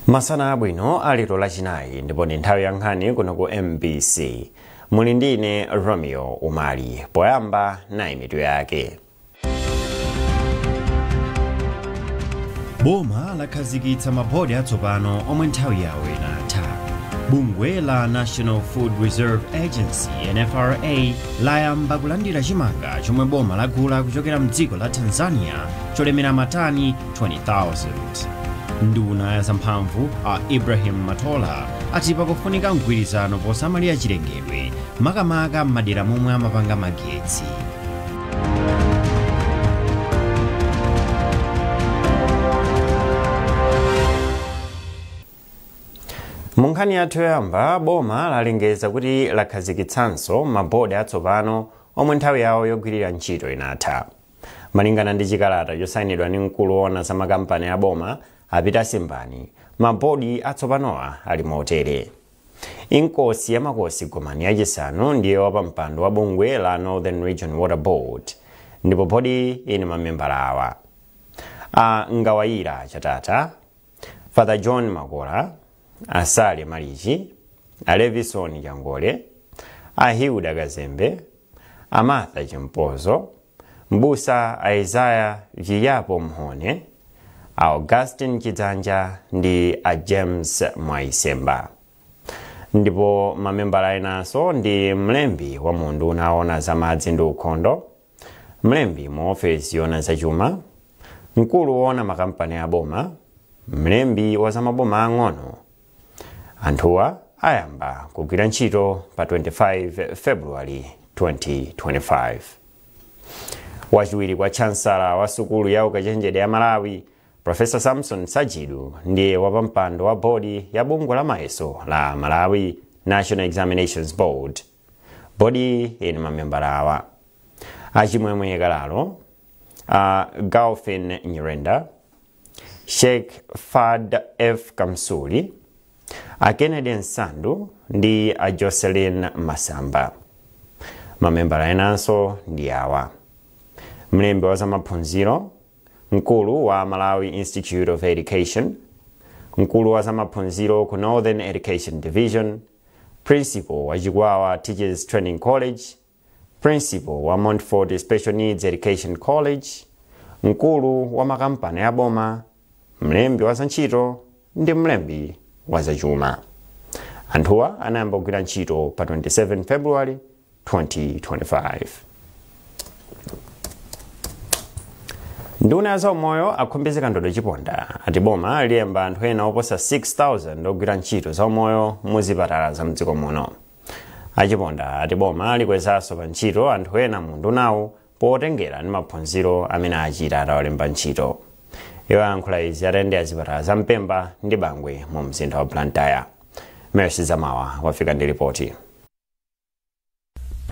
Masana abwino aliro lachinayi ndipo ndi nthawi ya nkhani kuno ku MBC. Muli ndine Romeo Umali. Poyamba nayi mitu yake. Boma lakhazikitsa mabodi atsopano omwe nthawi yawo inatha. Bungwe la National Food Reserve Agency NFRA layamba kulandira chimanga chomwe boma lagula kuchokera mdziko la Tanzania cholemera matani 20,000. Nduna ya zamphamvu a Ibrahim Matola ati pakufunika mgwirizano posamalira chilengedwe makamaka m'madera momwe amapanga magetsi. Munkhani yathu yoyamba, boma lalengeza kuti lakhazikitsanso mabodi atsopano omwe nthawi yawo yogwirira ntchito inatha. Malingana ndi chikalata chosayinidwa ndi mkulu woona za makampani a boma apita Simbani, mabodi atsopanowa ali motere. Inkosi ya makosi Gomani yachisanu ndiye wapampando wa bungwe la Northern Region Water Board, ndipo bodi ine mamembala awa: Ngawayira Chatata, Father John Makola, Asale Malichi, Levison Jangole, Hilda Gazembe, Martha Chimpozo, Mbusa Isaiah Viyapo Mhone, Augustine Chizanja ndi James Mwaisemba. Ndipo mamembala enanso ndi mlembi wa mundu unaona za madzi ndi ukhondo, mlembi mu ofesi yona za chuma, mkulu woona makampani a boma, mlembi wa za maboma ang'ono. Anthuwa ayamba kugwira ntchito pa 25 February 2025. Wachiwiri kwa chansala wa sukulu ya ukachenjede ya Malawi, Professor Samson Sajidu ndiye wapampando wa bodi ya bungwe la mayeso la Malawi National Examinations Board. Bodi ine mamembala awa: Achimwemwe Kalalo, Gaufin Nyirenda, Sheikh Fad F. Kamsuli, Kennedy Nsandu ndi Jocelyn Masamba. Mamembala enanso ndi awa: mlembi wa zamaphunziro, mkulu wa Malawi Institute of Education, mkulu wa zamaphunziro ku Northern Education Division, principal wa Chigwawa Teachers Training College, principal wa Montfort Special Needs Education College, mkulu wa makampani a boma, mlembi wa zantchito ndi mlembi wa zachuma. Anthuwa anayamba kugwira ntchito pa 27 February 2025. Nduna ya zaumoyo akhombezeka ndodo chiponda ati boma liyemba anthu ena oposa 6,000 ogwira ntchito zaumoyo muzipatala za mdziko muno. Achiponda ati boma likwezanso pa ntchito anthu ena mu ndunawo potengera ndi maphunziro amene achita atawalemba ntchito. Iwo ayankhula izi atayendera zipatala za Mpemba ndi Bangwe mu mzinda wa Blantyre. Mercy Zamawa wafika ndi ripoti.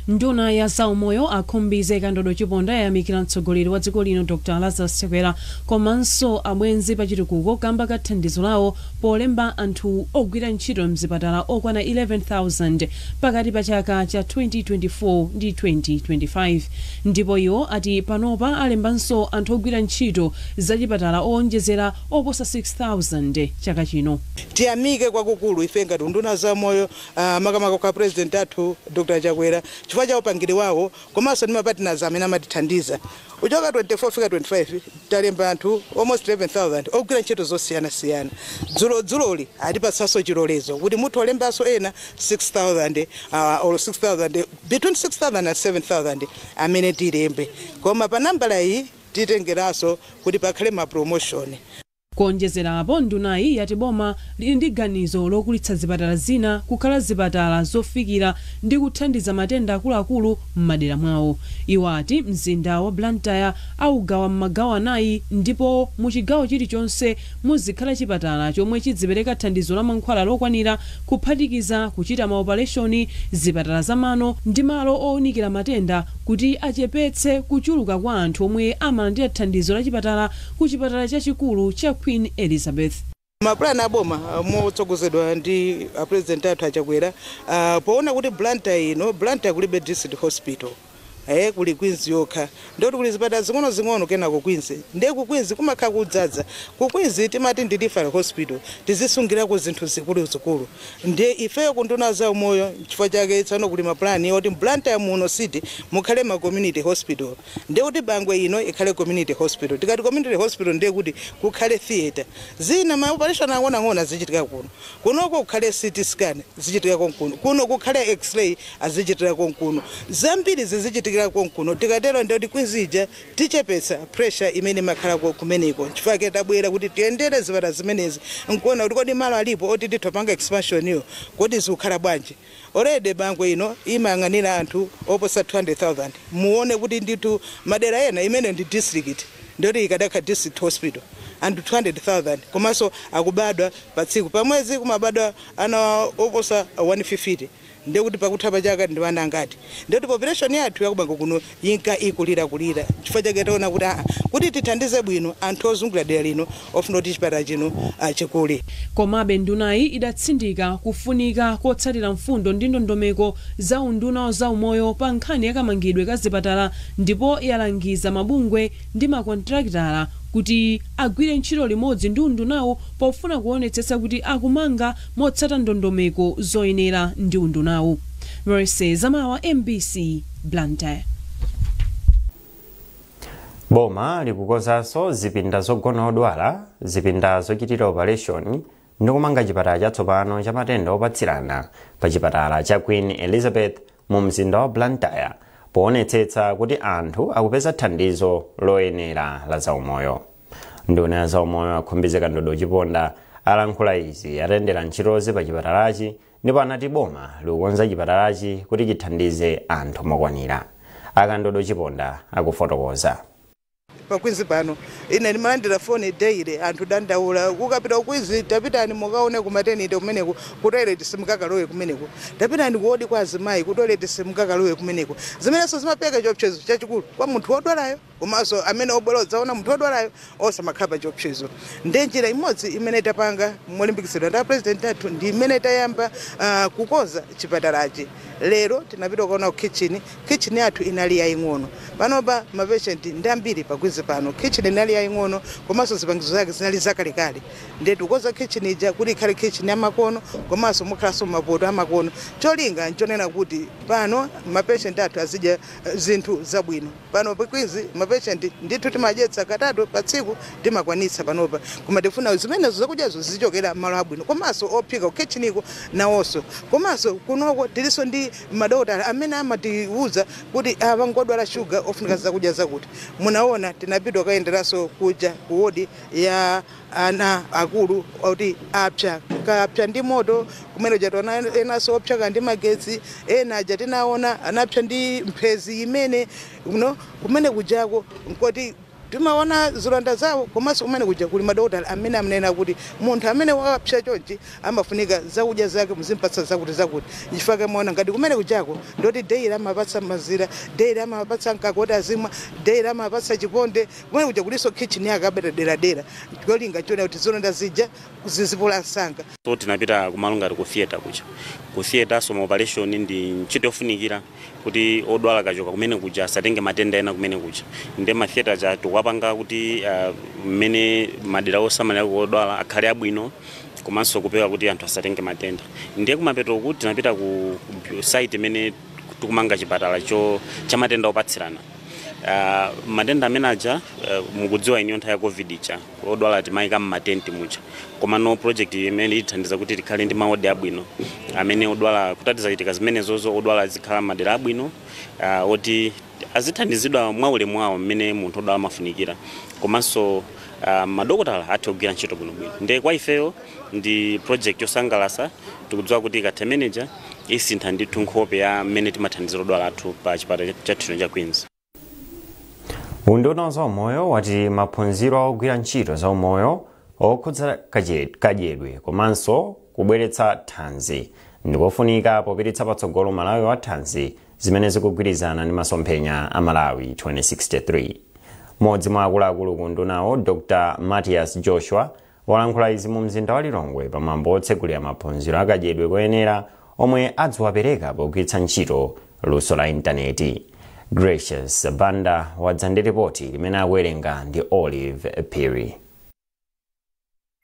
Nduna ya zaumoyo akhombezeka ndodo chiponda yayamikira mtsogoleri wa dziko lino Dr. Lazarus Chakwera komanso abwenzi pachitukuko kamba ka thandizo lawo polemba anthu ogwira ntchito mzipatala okwana 11,000 pakati pa chaka cha 2024 ndi 2025. Ndipo iwo ati panopa alembanso anthu ogwira ntchito zachipatala owonjezera oposa 6,000 chaka chino. Tiyamike kwakukulu ife ngati nduna zaumoyo makamaka kwa president athu Dr. Chakwera chifukwa cha upangiri wawo komanso ndi mapartners amene amatithandiza. Uchoka 24 fika 25 talemba anthu almost 11,000 ogwira ntchito zosiyanasiyana. Dzuloli atipatsanso chilolezo kuti munthu olembanso ena 6,000 or 6,000 between 6,000 and 7,000 amene tilembe. Koma pa nambala iyi titengeranso kuti pakhale ma promotion. Kuonjezerapo ndunayi yati boma lili ndi ganizo lokulitsa zipatala zina kukhala zipatala zofikira ndi kuthandiza matenda akuluakulu m'madera mwawo. Iwo ati mzinda wa Blantyre augawa m'magawo anayi ndipo mu chigawo chilichonse muzikhala chipatala chomwe chidzipereka thandizo la mankhwala lokwanira kuphatikiza kuchita maopereshoni, zipatala zamano ndi malo owunikira matenda kuti achepetse kuchuluka kwa anthu omwe amalandira thandizo la chipatala ku chipatala chachikulu cha Queen Elizabeth. Mapulani aboma motsogozedwa ndi president athu Chakwera poona kuti Blantyre kulibe district hospital. kuli Queens yokha ndoti kuli zipatala zing'ono kena ku Queens ndiye ku Queens kumakhala kudzaza ku Queens timati ndi referral hospital tizisungirako zinthu zikulu ndiye ifeyo kunduna za umoyo chifukwa chake tsano kuli maplani oti Blantyre muno city mukhale ma community hospital ndiye kuti Bangwe ino ikhale community hospital tikati community hospital ndiye kuti kukhale theater zina ma operation ang'ono zichitika kunoko kukhale CT scan zichitika kuno kukhale x-ray azichitika kuno zambiri zichitika kuno tikatero ndiye kuti kwizija tichepesa pressure imene makhala kumeneko chifukwa chake tabwera kuti tiyendere zipatala zimenezi nkuona kuti kodi malo alipo oti tithopanga expansion iyo kodi zikukhala bwanji already Bangwe ino imayang'anira anthu oposa 200,000 muone kuti nditu madera ena imene ndi district ndoti ikadakha district hospital anthu 200,000 komanso akubadwa patsiku pamwezi kumabadwa ana oposa 150 ndiye kuti pakuthapa chaka ndi wana ngati ndiye population yathu yakubanga kuno yinka ikulira chifukwa chake taona kuti tithandize bwino anthu ozungulira dera lino ofuna kuti chipatala chino chikule. Komabe ndunayi idatsindika kufunika kotsatira mfundo ndi ndondomeko za unduna za umoyo pa nkhani yakamangidwe ka zipatala ndipo yalangiza mabungwe ndi makontraktala kuti agwire ntchito limodzi ndi undunawo pofuna kuonetsetsa kuti akumanga motsata ndondomeko zoyenera ndi undunawo. Mercy Zamawa, MBC, Blantyre. Boma likukonzanso zipinda zogona odwala, zipinda zochitira operation ndi kumanga chipatala chatsopano cha matenda opatsirana pa chipatala cha Queen Elizabeth mu mzinda wa Blantyre poonetsetsa kuti anthu akupeza thandizo loyenera la zaumoyo. Nduna ya zaumoyo akhumbizika Ndodo Chiponda alankhula izi atendera ntchitozi pa chipatalachi ndipo anati boma likukonza chipatalachi kuti chithandize anthu mokwanira. Ndodo Chiponda akufotokoza. Pakwizi pano ine ndimalandira phone daily anthu dandaula kukapita kwizi tapitani mukaone ku maternity kumeneko ku toilet simukakalowe kumeneko tapitani kuodi kwa azimayi ku toilet simukakalowe kumeneko zimenezo zimapeka chiopsezo chachikulu kwa munthu wodwalayo komanso amene oboloza ona munthu wodwalayo osamakhala chiopsezo ndiye njira imodzi imene tapanga molimbikitsidwa ndi president athu ndi imene tayamba kukonza chipatalachi. Lero tinapita kuona kitchen yathu inali yaying'ono panopa mapatient ndi ambiri pakwizi pano kitchen inali yaying'ono komanso zipangizo zake zinali zakalekale ndiye tikukonza kitchen ija kuti ikhale kitchen yamakono komanso mukhalanso mapoto amakono cholinga nchonena kuti pano mapatient athu azidya zinthu zabwino pano pakwizi mapatient ndithu timadyetsa katatu pa tsiku timakwanitsa panopa koma tifuna zimenezo zakudyazo zichokera malo abwino komanso ophika ku kitchen iko nawonso komanso kunoko tiliso ndi madokotala amene amatiuza kuti avangodwala sugar ofunika zakudya zakuti munaona tinapita kayenderanso kuja kuwodi ya ana akulu kuti kapya ndi moto kumene jatona enaso opyaka ndi magetsi ena jatinaona anapya ndi mphezi imene kumene kujako nkoti timaona zilonda zawo komanso kumene kuja kuli madokotala amene amenena kuti munthu amene wakapsa chonchi amafunika zakudya zake muzimpatsa zakuti chifukwa muona ngati kumene kujako ndoti daily amapatsa mazira daily amapatsa nkakoti azimwa daily amapatsa chiponde kumene kuja kuliso kitchen yake abeta dera cholinga chona kuti zilonda zija zizipola msanga. So tinapita kumalungati ku theater kuja ku theater so operation ndi ntchito yofunikira kuti odwala kachoka kumene kuja asatenge matenda ena kumene kuja ndi ma theater ja tukapanga kuti mmene madera osamalira odwala akhale abwino komanso kupewa kuti anthu asatenge matenda ndiye kumapeto kuti tinapita ku site imene tikumanga chipatala cha matenda opatsirana. Matenda amene aja mukudziwa ino nthawi ya covid cha odwala timayika mmatenti mucha koma no project imene ithandiza kuti tikhale ndi mawodi abwino amene odwala kutatiza chitika zimenezozo odwala zikhala madera abwino oti azithandizidwa mwaulemu wawo mmene munthu odwala amafunikira komanso madokotala atogwira ntchito bwinobwino ndiye kwa ifeyo ndi project yosangalasa tikudziwa kuti ikatha manager isintha ndithu nkhope ya mmene timathandizira odwala athu pa chipatala chathu cha Queens. Unduna za umoyo wati maphunziro ogwira ntchito za umoyo okhudza kadyedwe komanso kubweretsa thanzi ndikofunika popititsa patsogolo Malawi wa thanzi zimene zikugwirizana ndi masomphenya a Malawi 2063. Modzi mwa akuluakulu ku ndunawo Dr. Matthias Joshua walankhula izi mu mzinda wa Lilongwe pamwambo otsegulira maphunziro akadyedwe koyenera omwe adziwapereka pogwiritsa ntchito luso la intaneti. Gracious Banda wadza ndi ripoti limene akuwerenga ndi Olive Perry.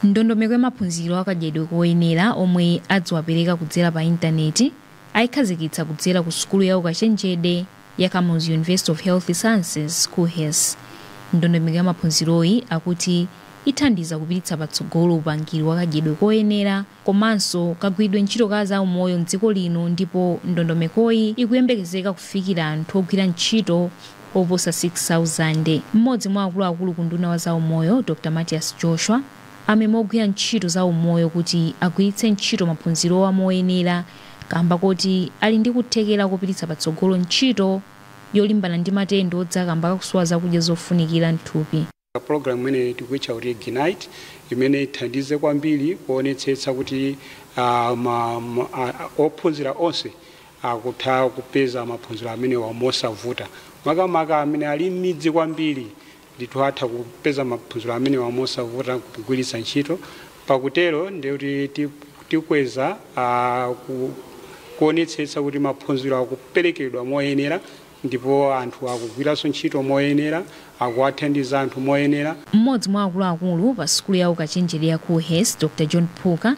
Ndondomeko ya maphunziro akadyedwe koyenera omwe adziwapereka kudzera pa intaneti ayikhazikitsa kudzera ku sukulu ya ukachenjede ya Kamuzu University of Health Sciences KUHS. Ndondomeko ya maphunziroyi akuti ithandiza kupititsa patsogolo upangiri wakadyedwe koyenera komanso kagwiridwe ntchito ka zaumoyo m'dziko lino, ndipo ndondomekoyi ikuyembekezeka kufikira anthu ogwira ntchito oposa 6,000. Mmodzi mwa akuluakulu ku nduna wa zaumoyo Dr. Mathias Joshua amene ogwira ntchito zaumoyo kuti agwiritse ntchito maphunzirowa moyenera kamba kuti ali ndi kuthekera kupititsa patsogolo ntchito yolimbana ndi matenda odzakamba kakusowa zakudya zofunikira mthupi. Program imene tikuitcha kuti Ignite imene ithandize kwambiri kuonetsetsa kuti ophunzira onse akutha kupeza maphunziro amene wamosavuta. Makamaka amene ali m'midzi kwambiri ndithu atha kupeza maphunziro amene wamosavuta kugwiritsa ntchito. Pakutero ndi kuti tikweza kuonetsetsa kuti maphunziro akuperekedwa moyenera ndipo anthu akugwiranso ntchito moyenera, akuwathandiza anthu moyenera. Mmodzi mwa akuluakulu pa sukulu ya ukachenjede ya KUHS Dr. John Phuka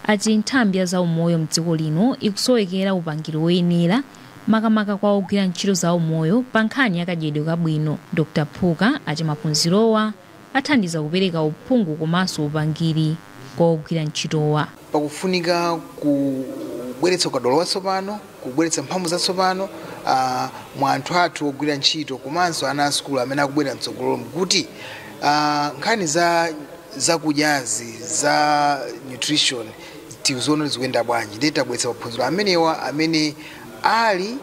ati nthambi ya zaumoyo m'dziko lino ikusowekera upangiri woyenera makamaka kwa ogwira ntchito zaumoyo pa nkhani yakadyedwe kabwino. Dr. Phuka ati maphunzirowa athandiza kupereka uphungu komanso upangiri kwa ogwira ntchitowa. Pakufunika kubweretsa ukadaulo watsopano, kubweretsa mphamvu zatsopano mwa anthu athu ogwira ntchito komanso ana a sukulu amene akubwera mtsogolo kuti nkhani za zakudyazi za nutrition tizono zikuyenda bwanji. Ndi tabweretsa maphunziro amenewa amene ali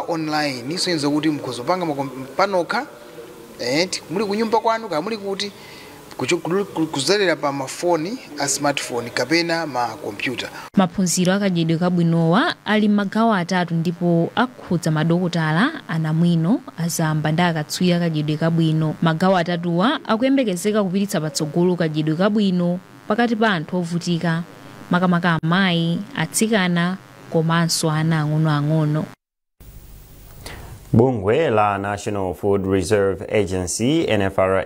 online iso yenza kuti mkhozo panga panokha muli kunyumba kwanu ka muli kuti kuzalera pa mafoni a smartphone kapena ma computer. Maphunziro akadyedwe kabwinowa ali magawo atatu ndipo akhudza madokotala, anamwino, azamba ndi akatswiri akadyedwe kabwino. Magawo atatuwa akuyembekezeka kupititsa patsogolo kadyedwe kabwino pakati pa anthu ovutika makamaka amayi, atsikana komanso ana ang'onoang'ono. Bungwe la National Food Reserve Agency NFRA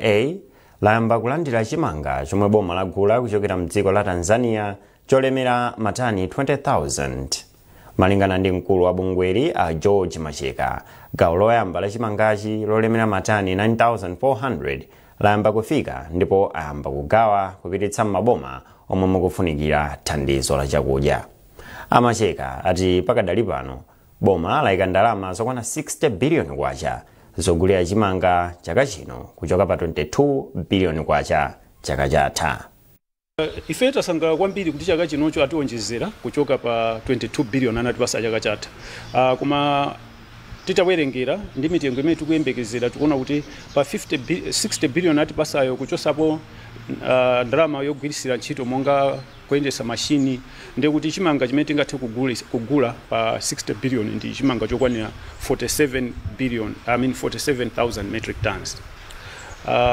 layamba kulandira chimanga chomwe boma lagula kuchokera mdziko la Tanzania cholemera matani 20,000. Malingana ndi mkulu wa bungweli a George Macheka, gawo loyamba la chimangachi lolemera matani 9,400 layamba kufika ndipo ayamba kugawa kupititsa maboma omwe mukufunikira thandizo la chakudya. Amacheka ati pakadali pano boma layika ndalama zokwana 60 billion kwacha zogulira chimanga chaka chino kuchoka pa 22 billion kwacha chaka chatha. Ife tasangalala kwambiri kuti chaka chinocho atiwonjezera kuchoka pa 22 billion anatipasa chaka chatha. Koma titawerengera ndi mitengo imene tikuyembekezera tikuona kuti pa 60 billion atipasayo kuchosapo ndalama yogwirisira ntchito monga kuyendesa mashini, ndi kuti chimanga chimene tingathe kugula pa 60 billion ndi chimanga chokwanira 47,000 metric tons.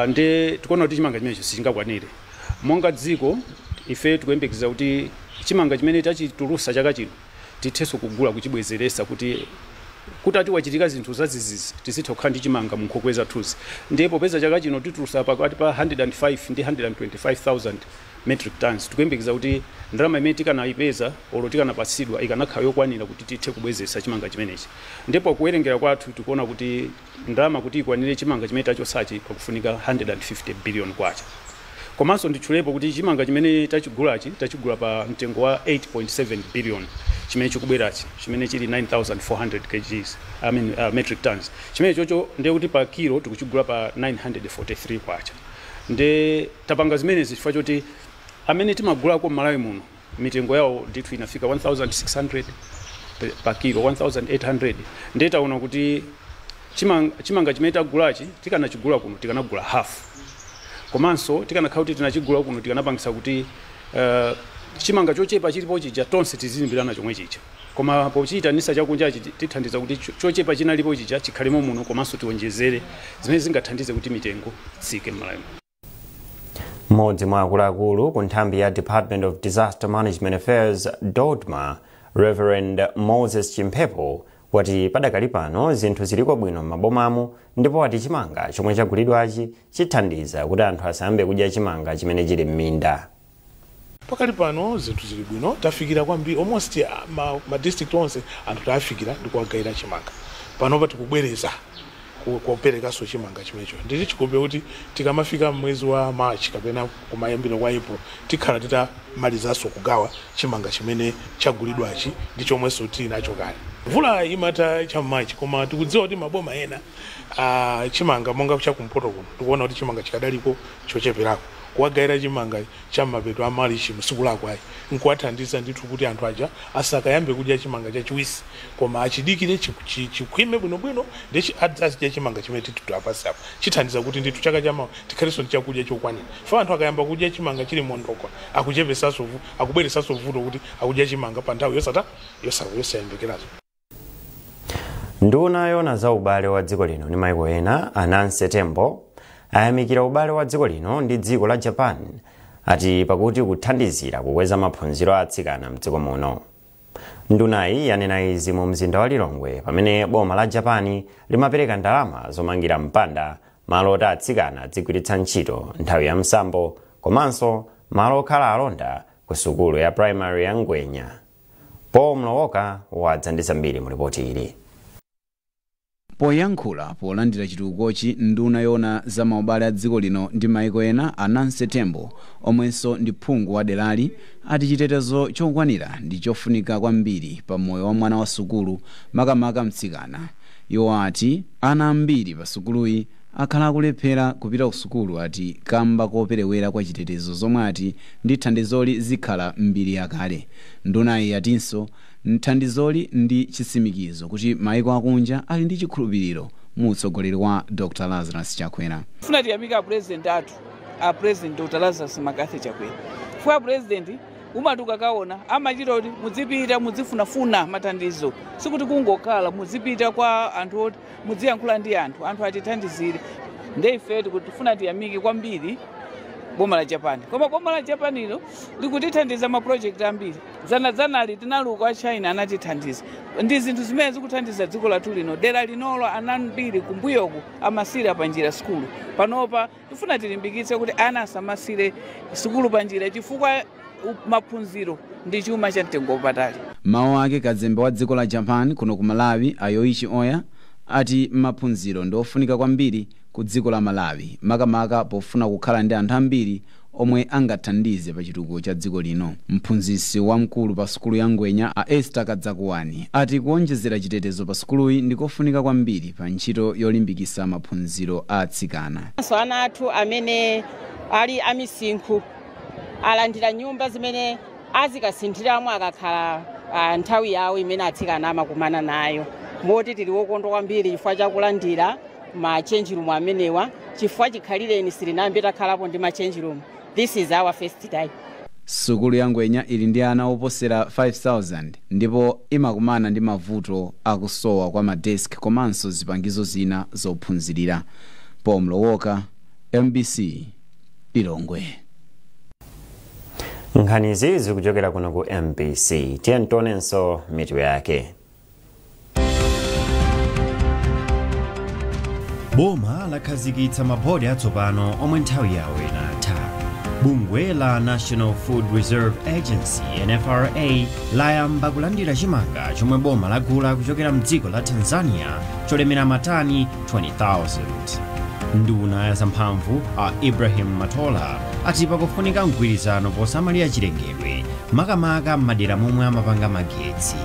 Ndi tikuona kuti chimanga chimenecho sichingakwanire. Monga dziko ife tikuyembekeza kuti chimanga chimene tachitulusa chaka chino tithenso kugula kuchibwezeresa kuti ati wachitika zinthu zazizizi tizitha kukhala ndi chimanga mu nkhokwe zathuzi. Ndipo peza chaka chino titulusa pakati pa 105 ndi 125,000 metric tons. Tikuyembekeza kuti ndalama imene tikanayipeza olo tikanapatsidwa ikanakhala yokwanira kuti tithe kubwezesa chimanga chimenechi. Ndipo kuwerengera kwathu tikuona kuti ndalama kuti ikwanire chimanga chimene tachosachi pakufunika 150 billion kwacha. Komanso nditchulepo kuti chimanga chimene tachigula pa mtengo wa 8.7 billion chimene chikubwerachi chimene chili 9,400 kgs metric tons. Chimene chocho ndiye kuti pa kilo tikuchigula pa 943 kwacha. Nde tapanga zimenezi chifukwa choti amene timagulako m'Malawi muno mitengo yawo ndithu inafika 1,600 pa kilo, 1,800. Nde taona kuti chimanga chimene tagulachi tikanachigula kuno tikanagula half. Komanso tikanakhala kuti tinachigula kuno tikanapangisa kuti chimanga chochepa chilipo chija tonse tizilimbirana chomwe chicha. Koma pochitanisa chakunjachi tithandiza kuti chochepa chinalipo chicha chikhalemo muno komanso tiwonjezere zimene zingathandize kuti mitengo tsike m'Malawi. Mmodzi mwa akuluakulu ku nthambi ya Department of Disaster Management Affairs DODMA, Reverend Moses Chimphepo, wati padakali pano zinthu ziliko bwino m'mabomamo ndipo wati chimanga chomwe chagulidwachi chithandiza kuti anthu asayambe kudya chimanga chimene chili m'minda. Pakali pano zinthu zili bwino, tafikira kwambiri almost ma district onse anthu tafikira ndi kuwagayira chimanga. Panopa tikubwereza kuperekaso chimanga chimenecho. Nditi chikope kuti tikamafika mwezi wa March kapena kumayambiro kwa April tikhala titamalizaso kugawa chimanga chimene chagulidwachi ndi chomwenso tili nacho kale. Mvula imata cha March koma tikudziwa kuti maboma ena chimanga monga chakumpoto kuno tikuona kuti chimanga chikadaliko chocheperako. Kuwagayira chimanga cha mapeto a March msiku lako ayi nkuwathandiza ndithu kuti anthu aja asakayambe kudya chimanga chachiwisi koma achidikire chikhwime bwinobwino ndi azidya chimanga chimene titutu apasi apo chithandiza kuti ndithu chaka chamawa tikhalenso ndi chakudya chokwanira. Fa anthu akayamba kudya chimanga chili mondoko akuchepesaso akubweresaso vuto kuti akudya chimanga pa nthawi yosayembekerazo. Nduna yona za ubale wa dziko lino ndi maiko ena Anansi Tembo ayamikira ubale wa dziko lino ndi dziko la Japan ati pakuti kuthandizira kukweza maphunziro a atsikana mdziko muno. Ndunayi yanena izi mu mzinda wa Lilongwe pamene boma la Japan limapereka ndalama zomangira mpanda malo oti atsikana adzigwiritsa ntchito nthawi ya msambo komanso malo okhala alonda ku sukulu ya primary ya Ngwenya. Paul Mlowoka wadza ndi zambiri mu ripoti ili. Poyankhula polandira chitukukochi nduna yona za maubale a dziko lino ndi maiko ena Anansi Tembo omwenso ndi phungu wa derali ati chitetezo chokwanira ndi chofunika kwambiri pa moyo wa mwana wa sukulu makamaka mtsikana. Iwo ati ana ambiri pa sukuluyi akhala akulephera kupita ku sukulu ati kamba koperewera kwa chitetezo zomwe ati ndi thandizoli zikhala mbiri yakale. Ndunayi atinso thandizoli ndi chisimikizo kuti maiko akunja ali ndi chikhulupiriro mu utsogoleri wa Dr. Lazarus Chakwera. Funa tiyamika president athu a president Dr. Lazarus Magathi Chakwera. Fuwa president umatuka kaona amachita kuti muzipita muzifunafuna mathandizo sikuti kungokhala muzipita kwa anthu oti muziyankhula ndi anthu atithandizire. Ndife kuti funa tiyamike kwambiri boma la Japan. Koma boma la Japan ilo likutithandiza ma project ambiri. Zanali tinaluka wa China anatithandiza. Ndi zinthu zimene zikuthandiza dziko lathu lino. Dera linolo anambiri kumbuyoku amasira panjira sukulu. Panopa tifuna tilimbikitse kuti ana asamasire sukulu panjira chifukwa maphunziro ndi chuma cha mtengo wapatali. Mawu ake kazembe wa dziko la Japan kuno ku Malawi Ayoichi Oya ati maphunziro ndofunika kwambiri ku dziko la Malawi makamaka pofuna kukhala ndi anthu ambiri omwe angathandize pa chitukuko cha dziko lino. Mphunzitsi wamkulu pa sukulu ya Ngwenya a Esther Kadzakuwani ati kuonjezera chitetezo pa sukuluyi ndikofunika kwambiri pa ntchito yolimbikitsa maphunziro a atsikana. Ana athu amene ali amisinkhu alandira nyumba zimene azikasinthiramo akakhala nthawi yawo imene atsikana amakumana nayo. Moti tili wokondwa kwambiri chifukwa chakulandira ma change room amenewa chifukwa chikhalireni silinambe takhalapo ndi ma change room. This is our first time. Sukulu ya Ngwenya ili ndi ana oposera 5,000 ndipo imakumana ndi mavuto akusowa kwa madesk komanso zipangizo zina zophunzirira. Paul Mlowoka, MBC, Lilongwe. Nkhanizi zikuchokera kuno ku MBC. Tientonenso mitu yake. Boma lakhazikitsa mabodi atsopano omwe nthawi yawo inatha. Bungwe la National Food Reserve Agency NFRA layamba kulandira chimanga chomwe boma lagula kuchokera mdziko la Tanzania cholemera matani 20,000. Nduna ya zamphamvu a Ibrahim Matola ati pakufunika mgwirizano posamalira chilengedwe makamaka m'madera momwe amapanga magetsi.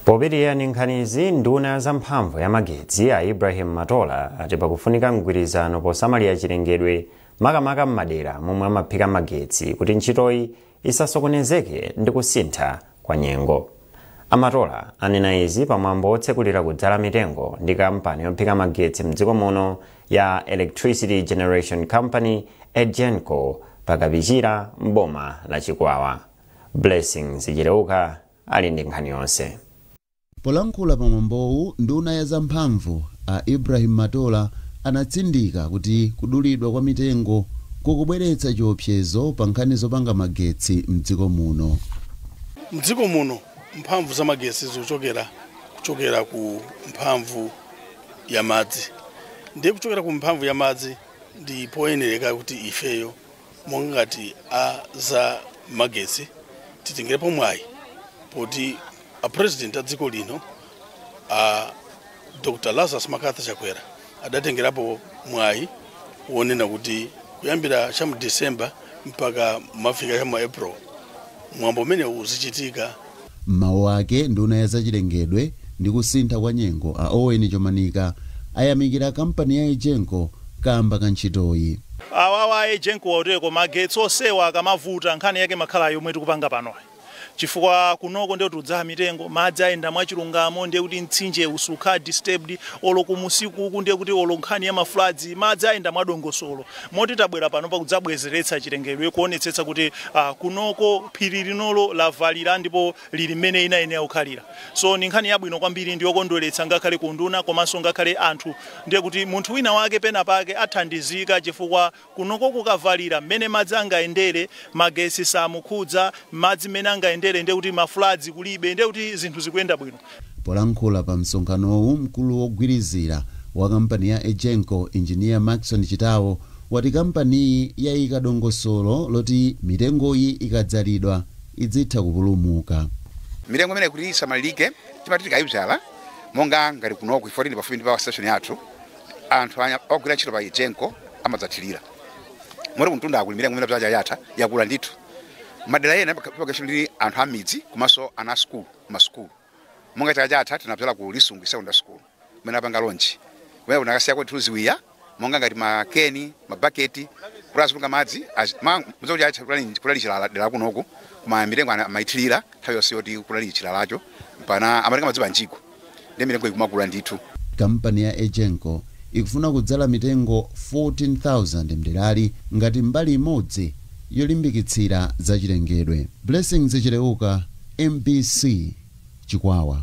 Popitiriza nkhanizi, nduna ya zamphamvu ya magetsi a Ibrahim Matola ati pakufunika mgwirizano posamalira chilengedwe makamaka m'madera momwe amaphika magetsi kuti ntchitoyi isasokonezeke ndi kusintha kwa nyengo. Amatola anena izi pamwambo otsekulira kudzala mitengo ndi kampani yophika magetsi mdziko muno ya Electricity Generation Company EDGENCO pakapichira mboma la Chikwawa. Blessings Chireuka ali ndi nkhani yonse. Polankhula pamwambowu, nduna ya zamphamvu a Ibrahim Matola anatsindika kuti kudulidwa kwa mitengo kukubweretsa chiopsezo pa nkhani zopanga magetsi mdziko muno. Mdziko muno mphamvu za magetsi kuchokera ku mphamvu ya madzi. Ndiye kuchokera ku mphamvu ya madzi ndi poyenereka kuti ifeyo mongati za magetsi titengerepo mwayi poti a president a dziko lino Dr. Lazarus Makathi Chakwera adatengerapo mwayi wonena kuti kuyambira cha mu December mpaka mafika cha mu April mwambo umene uzichitika. Mawu ake nduna ya zachilengedwe ndi kusintha kwa nyengo a Owen Chomanika ayamikira kampani ya Ejenko kamba ka ntchitoyi. Awawa Ejenko wauteko magetsi osewa akamavuta nkhani yake makhala yomwe tikupanga pano. Chifukwa kunoko ndiye tudzaha mitengo madzi ayenda mwachilungamo ndiye kuti mtsinje usukha disturbed olo kumusiku uku ndiye kuti olo nkhani ya mafloods madzi ayenda mwadongosolo moti tabwera pano pa kudzabwezeretsa chilengedwe kuonetsetsa kuti kunoko phiri linolo lavalira ndipo lili mmene ina ukhalira. So ni nkhani yabwino kwambiri ndiyo kondweretsa ngakhale kunduna komanso ngakhale anthu ndiye kuti munthu wina wake pena pake athandizika chifukwa kunoko kukavalira mmene madzi angaendere magesi samukhudza madzi mmene angaendere ndiye kuti mafloods kulibe ndiye kuti zinthu zikuyenda bwino. Polankhula pa msonkhanowu mkulu wogwirizira wa kampani ya Ejenko engineer Maxon Chitawo wati kampani yayika dongosolo loti mitengoyi ikadzalidwa idzitha kupulumuka. Mitengo imene kuti isamalike timati tikayibzala monga ngati kunoko iforini pafupi ndi pa station yathu anthu ogwira ntchito pa Ejenko amadzathirira moti kuntunda akuli mitengo imene bzaja yatha yakula ndithu. Madera yena pakashindiri anthu amidzi komanso ana school maskulu monga chakajatha tinabzala ku Lisungu Secondary School mena panga lonchi wewe unakasiya kwetu ziwiya monga ngati makeni mabaketi kulasunga madzi mzoja acha kulali chilala dela kunoko kuma mitengo amaithirira nthawi yonse yoti kulali chilalacho pana amatenga madziba njiko ndi mitengo ikumakula ndithu. Kampani ya Ejenko ikufuna kudzala mitengo 14,000 mderali ngati mbali imodzi yolimbikitsira zachilengedwe. Blessings Chileuka, MBC Chikwawa.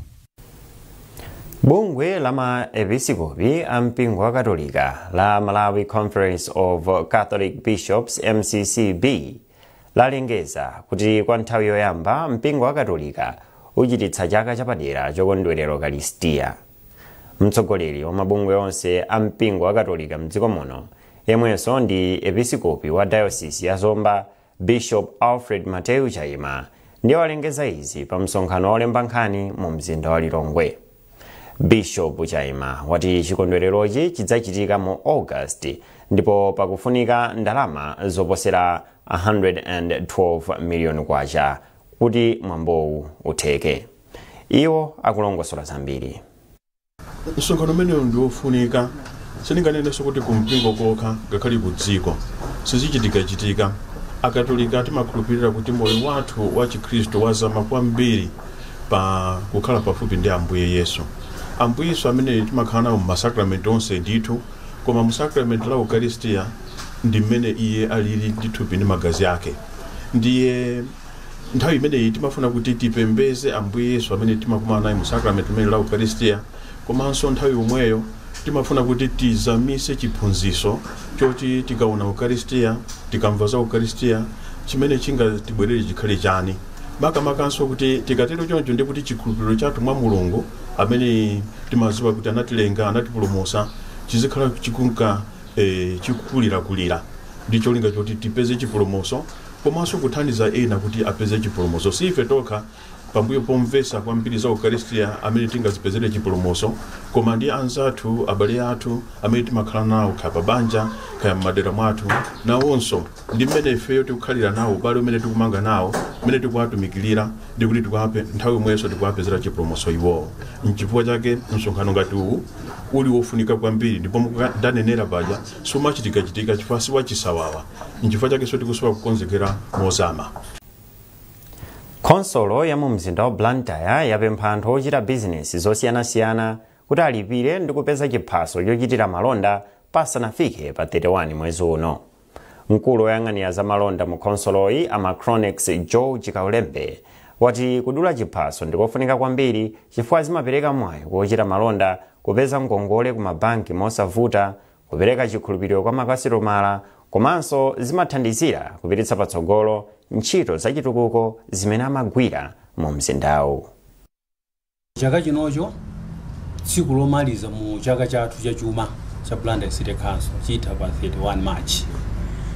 Bungwe la maepiskopi a mpingo wa Katolika la Malawi Conference of Catholic Bishops MCCB lalengeza kuti kwa nthawi yoyamba mpingo wa Katolika uchititsa chaka chapadera chokondwerera Ukaristiya. Mtsogoleri wa mabungwe onse a mpingo wa Katolika mdziko muno yemwenso ndi episkopi wa Diocese ya Zomba Bishop Alfred Mateu Chaima ndiye walengeza izi pa msonkhano olemba nkhani mu mzinda wa Lilongwe. Bishop Chaima wati chikondwererochi chidzachitika mu August ndipo pakufunika ndalama zoposera 112 million kwacha kuti mwambowu utheke. Iwo akulongosola zambiri. Msonkhano umene ndiofunika sindinganenenso kuti kumpingo kokha ngakhale ku dziko sizichitika akatolika timakhulupirira kuti moyo wathu wa Chikhristu wazama kwambiri pa kukhala pafupi ndi Ambuye Yesu. Ambuye Yesu amene timakhala nawo mu masakramenti onse ndithu koma mu sakramenti la Ukaristiya ndi mmene iye alili ndithupi ndi magazi ake. Ndiye nthawi imeneyi timafuna kuti tipembeze Ambuye Yesu amene timakumana naye mu sakramenti imene la Ukaristiya komanso nthawi yomweyo timafuna kuti tizamise chiphunziso choti tikaona Ukaristiya tikamva za Ukaristiya chimene chingatibwerere chikhale chani. Makamaka kuti tikatero choncho ndi kuti chikhulupiriro chathu mwa Mulungu amene timaziwa kuti anatilenga anatipulumutsa chizikhala chikunka chikukulira ndicho linga choti tipeze chipulumutso komanso kuthandiza ena kuti apeze chipulumutso. Sife tokha pambuyo pomvesa kwambiri za Ukaristiya amene tingazipezere chipulumutso koma ndi anzathu abale athu amene timakhala nawo kaya pabanja kaya m'madera mwathu nawonso ndi mmene ifeyo tikukhalira nawo ubale umene tikumanga nawo mmene tikuwatumikirira ndi kuti tikuwape nthawi yomwenso tikuwapezera chipulumutso iwowo. N'chifukwa chake msonkhano ngati uwu uli wofunika kwambiri ndipo mukudanenera paja sumachitika chifukwa siwachisawawa. N'chifukwa chake so tikusowa kukonzekera mozama. Konsolo ya mu mzinda wa Blantyre yapempha anthu ochita bizinesi zosiyanasiyana kuti alipire ndi kupeza chiphaso chochitira malonda pasanafike pa 31 mwezi uno. Mkulu woyang'anira za malonda mu konsoloyi Amacronex George Kaulembe wati kudula chiphaso ndikofunika kwambiri chifukwa zimapereka mwayi wochita malonda kupeza ngongole ku mabanki mosavuta, kupereka chikhulupiriro kwa makasitomala komanso zimathandizira kupititsa patsogolo ntchito zachitukuko zimene amagwira mu mzindawu. Chaka chinocho tsiku lomaliza mu chaka chathu cha chuma cha Blantyre City Council chitha pa 31 March.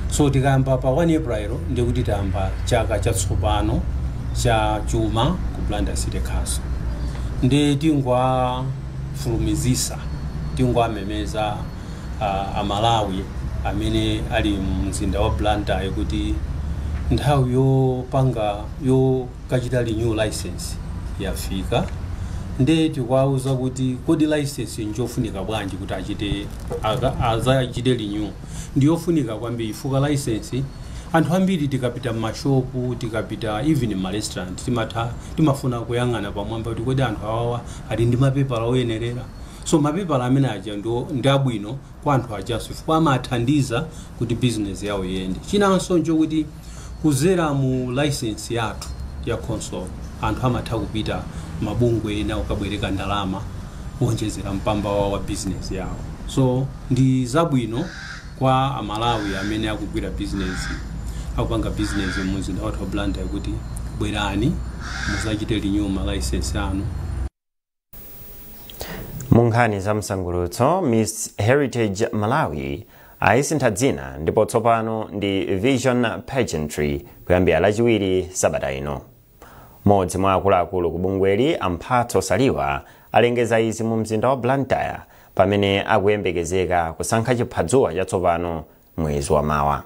So tikayamba pa 1 April ndikuti tayamba chaka chatsopano cha chuma ku Blantyre City Council. Ndi tingwafulumizisa tingwamemeza amalawi amene ali mu mzinda wa Blantyre kuti nthawi yokachita renew license yafika. Ndi tikwauza kuti kodi license njofunika bwanji kuti achite renew. Ndiyofunika kwambiri fuka license. Anthu ambiri tikapita mashopu, tikapita even in restaurant, timafuna kuyang'ana pamwamba kuti kodi anthu awawa ali ndi mapepala oyenerera. So mapepala amene aja ndi abwino kwa anthu ajaso chifukwa amathandiza kuti business yawo iyende. Chinanso nchokuti kuzera mu license yathu ya council anthu amatha kupita mabungwe ena ukabwereka ndalama kuonjezera mpamba wa business yawo. So ndi zabwino kwa amalawi amene akugwira business akupanga business mu mzinda wa Blantyre kuti bwerani muzachite renew ma license anu. Mu nkhani za msangulutso, Miss Heritage Malawi ayisintha dzina ndipo tsopano ndi Vision Pageantry kuyambira lachiwiri sabata ino. Modzi mwa akuluakulu ku bungweli Amphatso Saliwa alengeza izi mu mzinda wa Blantyre pamene akuyembekezeka kusankha chiphadzuwa chatsopano mwezi wa mawa.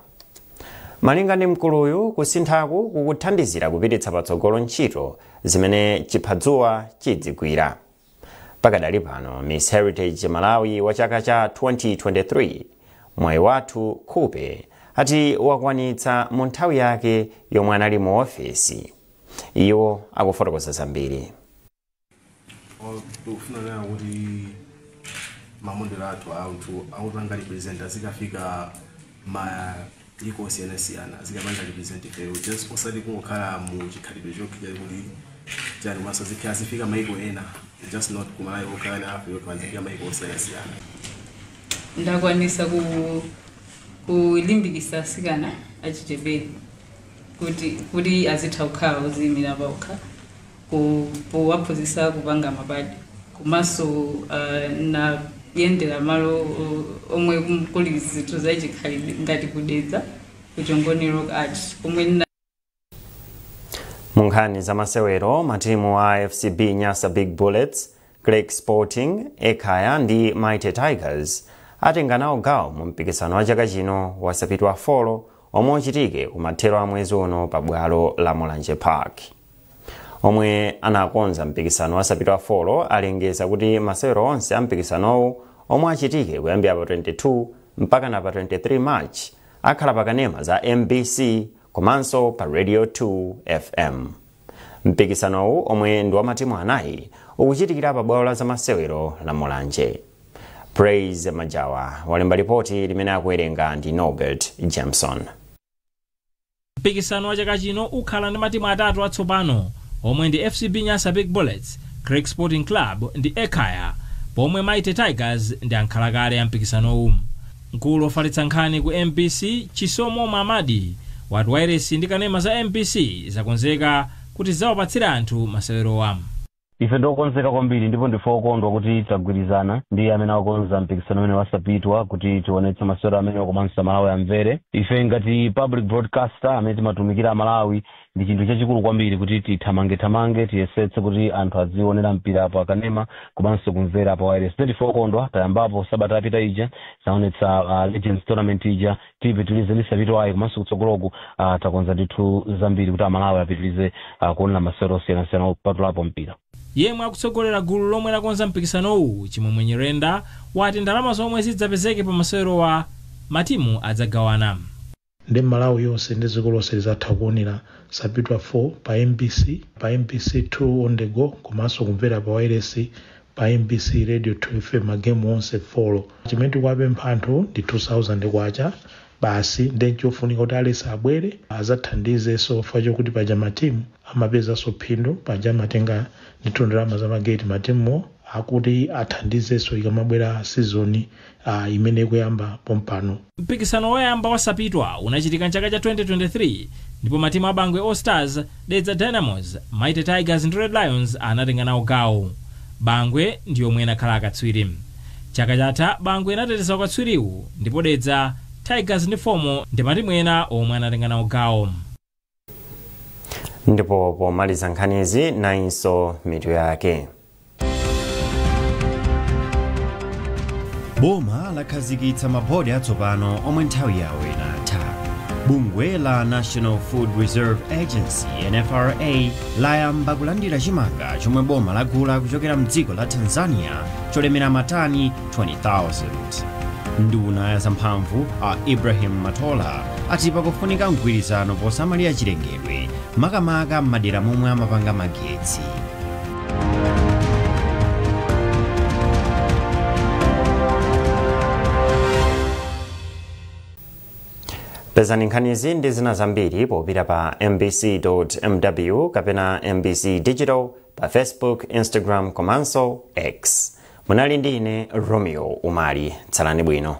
Malinga ndi mkuluyu, kusinthaku kukuthandizira kupititsa patsogolo ntchito zimene chiphadzuwa chidzigwira. Pakadali pano, Miss Heritage Malawi wa chaka cha 2023 mwayi wathu Khupe ati wakwanitsa mu nthawi yake yomwe anali mu ofesi. Iwo akufotokoza zambiri. Tikufuna kuti mamondelo athu anthu akupanga represent azikafika ma liko siyana azikapanga represent ifeyo just osati kungokhala mu chikhalidwe chokhalira kuti chani maso zifika maiko ena just not kumalawi okhala na Africa kwanzika maiko osiyana. Ndakwanisa kulimbikitsa asikana achichepere kuti azitha kukhala oziyimira pawokha kuwaphunzitsa kupanga mabadi komanso nayendera malo omwe kuli zinthu zachikhalidwe ngati kudedza kuchongoni rock art omwe. Mu nkhani za masewero, matimu a FCB Nyasa Big Bullets, Craig Sporting, Ekhaya ndi Mighty Tigers atenga nawo gawo mu mpikisano wa chaka chino wasapitwa folo omwe uchitike kumathero a mwezi uno pa bwalo la Mulanje Park. Omwe anakonza mpikisano wasapitwa folo alengeza kuti masewero onse a mpikisanowu omwe achitike kuyambira pa 22 mpaka na pa 23 March akhala pakanema za MBC komanso pa Radio 2 FM. Mpikisanowu omwe ndi wa matimu anayi ukuchitikira pa bwalo la zamasewero la Mulanje. Praise Majawa walemba ripoti limene akuwerenga ndi Norbert Jameson. Mpikisano wa chaka chino ukhala ndi matimu atatu atsopano omwe ndi FCB Nyasa Big Bullets, Craig Sporting Club ndi Ekhaya, pomwe Mighty Tigers ndi ankhalakale ya mpikisanowu. Mkulu ofalitsa nkhani ku MBC Chisomo Mamadi wati wairesi ndi kanema za MBC zakonzeka kuti zawapatsira anthu masewerowa. Ife ndokonzeka kwambiri ndipo ndifokondwa kuti tagwirizana ndi amene akonza mpikisano amene wasapitwa kuti tionetse masewero amene komanso Malawi amvere. Ife ngati public broadcaster amene timatumikira Malawi ndi chinthu chachikulu kwambiri kuti tithamange tiyesetse kuti anthu azionera mpira apo akanema komanso kumvera apo wireless. Ndifokondwa tayambapo sabata yapita ija taonetsa Legends Tournament ija tipitilize lisapitwayi komanso kutsogoloku takonza ndithu zambiri kuti Malawi apitilize kuonera masewero osiyanasiyana opatulapo mpira. Yemwe akutsogolera gulu lomwe lakonza mpikisanowu Chimwemwe Nyirenda wati ndalama zomwe zidzapezeke pa masewero wa matimu adzagawana. Ndi Malawi yonse ndi dziko lonse lizatha kuonera sapitwa 4 pa MBC, pa MBC 2 on the go komanso kumvera pa wireless pa MBC Radio 2 FM magemu onse folo. Chimene tikupempha anthu ndi 2000 kwacha basi ndi chofunika kuti alesa abwere azathandize sofa chokuti paja matimu amapeza so phindu paja matenga ndithu ndalama za mageti matimu akuti athandizenso ikamabwera season imene ikuyamba pompano. Mpikisano woyamba wasapitwa unachitika mchaka cha 2023 ndipo matimu a Bangwe All Stars, Dedza Dynamos, Mighty Tigers ndi Red Lions anatenga nawo gawo. Bangwe ndiyo omwe inakhala akatswiri. Chaka chatha Bangwe inateteza ukatswiriwu ndipo Dedza, Tigers ndi Fomo ndi matimu ena omwe anatenga nawo gawo. Ndipo pomaliza nkhanizi nainso mitu yake. Boma lakhazikitsa mabodi atsopano omwe nthawi yawo inatha. Bungwe la National Food Reserve Agency NFRA layamba kulandira chimanga chomwe boma lagula kuchokera mdziko la Tanzania cholemera matani 20,000. Nduna ya zamphamvu a Ibrahim Matola ati pakufunika mgwirizano posamalira chilengedwe makamaka m'madera momwe amapanga magetsi. Pezani nkhanizi ndi zina zambiri popita pa mbc.mw kapena MBC Digital pa Facebook, Instagram komanso X. Munali ndi ine Romeo Umali. Tsalani bwino.